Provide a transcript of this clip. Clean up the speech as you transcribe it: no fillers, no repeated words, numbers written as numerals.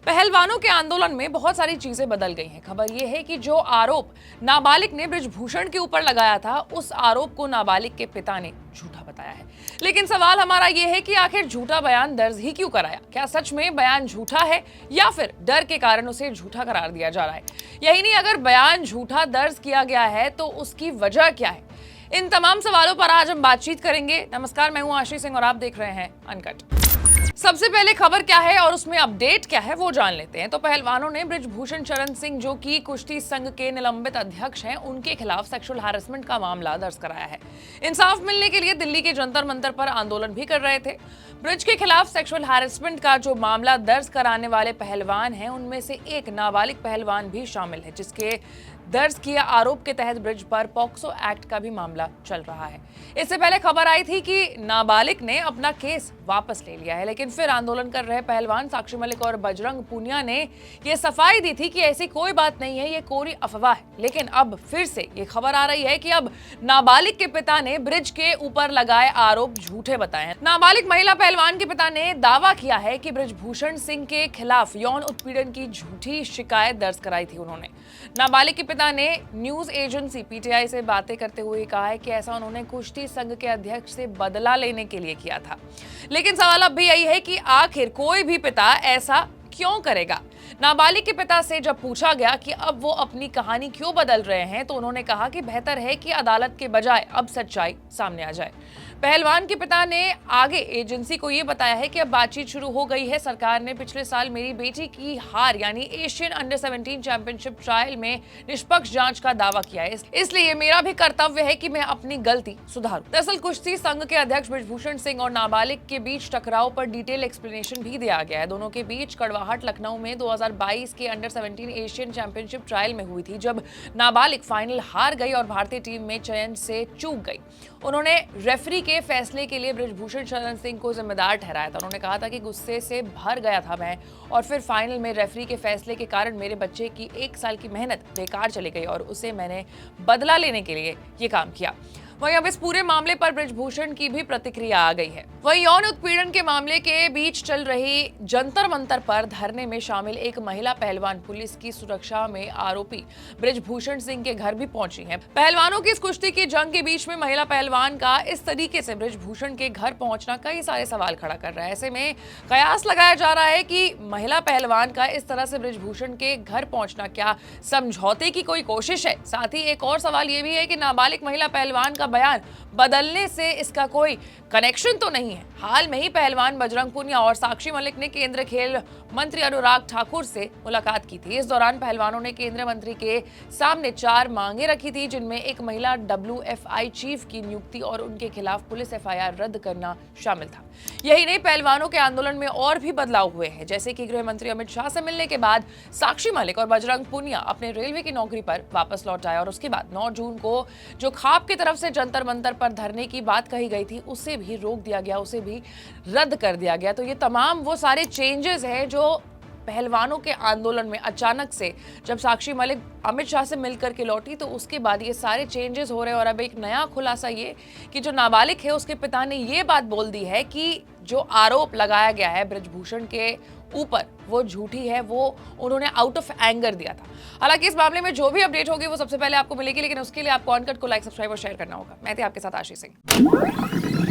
पहलवानों के आंदोलन में बहुत सारी चीजें बदल गई हैं। खबर यह है कि जो आरोप नाबालिग ने बृजभूषण के ऊपर लगाया था, उस आरोप को नाबालिग के पिता ने झूठा बताया है। लेकिन सवाल हमारा यह है कि आखिर झूठा बयान दर्ज ही क्यों कराया? क्या सच में बयान झूठा है या फिर डर के कारण उसे झूठा करार दिया जा रहा है? यही नहीं, अगर बयान झूठा दर्ज किया गया है तो उसकी वजह क्या है? इन तमाम सवालों पर आज हम बातचीत करेंगे। नमस्कार, मैं हूं आशीष सिंह और आप देख रहे हैं अनकट। सबसे पहले खबर क्या है और उसमें अपडेट क्या है वो जान लेते हैं। तो पहलवानों ने बृजभूषण शरण सिंह, जो कि कुश्ती संघ के निलंबित अध्यक्ष हैं, उनके खिलाफ सेक्सुअल हैरेसमेंट का मामला दर्ज कराया है। इंसाफ मिलने के लिए दिल्ली के जंतर मंतर पर आंदोलन भी कर रहे थे। ब्रिज के खिलाफ सेक्सुअल हैरेसमेंट का जो मामला दर्ज कराने वाले पहलवान हैं, उनमें से एक नाबालिग पहलवान भी शामिल है, जिसके दर्ज किए आरोप के तहत ब्रिज पर पॉक्सो एक्ट का भी मामला चल रहा है। इससे पहले खबर आई थी कि नाबालिग ने अपना केस वापस ले लिया है, लेकिन फिर आंदोलन कर रहे पहलवान साक्षी मलिक और बजरंग पूनिया ने यह सफाई दी थी कि ऐसी कोई बात नहीं है, ये कोरी अफवाह है। लेकिन अब फिर से ये खबर आ रही है कि अब नाबालिग के पिता ने ब्रिज के ऊपर लगाए आरोप झूठे बताए हैं। नाबालिग महिला पहलवान के पिता ने दावा किया है कि बृजभूषण सिंह के खिलाफ यौन उत्पीड़न की झूठी शिकायत दर्ज कराई थी उन्होंने। नाबालिग के पिता ने न्यूज एजेंसी पीटीआई से बातें करते हुए कहा है कि ऐसा उन्होंने कुश्ती संघ के अध्यक्ष से बदला लेने के लिए किया था। लेकिन सवाल अब भी यही है कि आखिर कोई भी पिता ऐसा क्यों करेगा? नाबालिग के पिता से जब पूछा गया कि अब वो अपनी कहानी क्यों बदल रहे हैं, तो उन्होंने कहा कि बेहतर है कि अदालत के बजाय अब सच्चाई सामने आ जाए। पहलवान के पिता ने आगे एजेंसी को ये बताया है कि अब बातचीत शुरू हो गई है। सरकार ने पिछले साल मेरी बेटी की हार यानी एशियन अंडर 17 चैंपियनशिप ट्रायल में निष्पक्ष जांच का दावा किया है, इसलिए मेरा भी कर्तव्य है कि मैं अपनी गलती सुधारूं। दरअसल कुश्ती संघ के अध्यक्ष बृजभूषण सिंह और नाबालिग के बीच टकराव पर डिटेल एक्सप्लेनेशन भी दिया गया है। दोनों के बीच कड़वाहट लखनऊ में 2022 के अंडर 17 एशियन चैंपियनशिप ट्रायल में हुई थी, जब नाबालिग फाइनल हार गई और भारतीय टीम में चयन से चूक गई। उन्होंने रेफरी के फैसले के लिए बृजभूषण शरण सिंह को जिम्मेदार ठहराया था। उन्होंने कहा था कि गुस्से से भर गया था मैं, और फिर फाइनल में रेफरी के फैसले के कारण मेरे बच्चे की 1 साल की मेहनत बेकार चली गई और उसे मैंने बदला लेने के लिए ये काम किया। वहीं अब इस पूरे मामले पर बृजभूषण की भी प्रतिक्रिया आ गई है। वहीं यौन उत्पीड़न के मामले के बीच चल रही जंतर मंतर पर धरने में शामिल एक महिला पहलवान पुलिस की सुरक्षा में आरोपी बृजभूषण सिंह के घर भी पहुंची है। पहलवानों की इस कुश्ती की जंग के बीच में महिला पहलवान का इस तरीके से बृजभूषण के घर पहुंचना कई सारे सवाल खड़ा कर रहा है। ऐसे में कयास लगाया जा रहा है कि महिला पहलवान का इस तरह से बृजभूषण के घर पहुंचना क्या समझौते की कोई कोशिश है? साथ ही एक और सवाल ये भी है कि नाबालिग महिला पहलवान का बयान बदलने से इसका कोई कनेक्शन तो नहीं है। हाल में ही पहलवान बजरंग पूनिया और साक्षी मलिक ने केंद्रीय खेल मंत्री अनुराग ठाकुर से मुलाकात की थी। इस दौरान पहलवानों ने केंद्रीय मंत्री के सामने 4 मांगे रखी थी, जिनमें एक महिला WFI चीफ की नियुक्ति और उनके खिलाफ पुलिस FIR रद्द करना शामिल था। यही नहीं, पहलवानों के आंदोलन में और भी बदलाव हुए हैं, जैसे कि गृह मंत्री अमित शाह से मिलने के बाद साक्षी मलिक और बजरंग पूनिया अपने रेलवे की नौकरी पर वापस लौट आए और उसके बाद 9 जून को जो खाप की तरफ से जंतर मंतर पर धरने की बात कही गई थी, उसे भी रोक दिया गया, उसे भी रद्द कर दिया गया। तो ये तमाम वो सारे चेंजेस हैं जो पहलवानों के आंदोलन में अचानक से जब साक्षी मलिक अमित शाह से मिलकर के लौटी, तो उसके बाद ये सारे चेंजेस हो रहे हैं। और अब एक नया खुलासा ये कि जो नाबालिग है उसके पिता ने ये बात बोल दी है कि जो आरोप लगाया गया है बृजभूषण के ऊपर वो झूठी है, वो उन्होंने आउट ऑफ एंगर दिया था। हालांकि इस मामले में जो भी अपडेट होगी वो सबसे पहले आपको मिलेगी, लेकिन उसके लिए आपको अनकट को लाइक, सब्सक्राइब और शेयर करना होगा। मैं थी आपके साथ आशीष सिंह।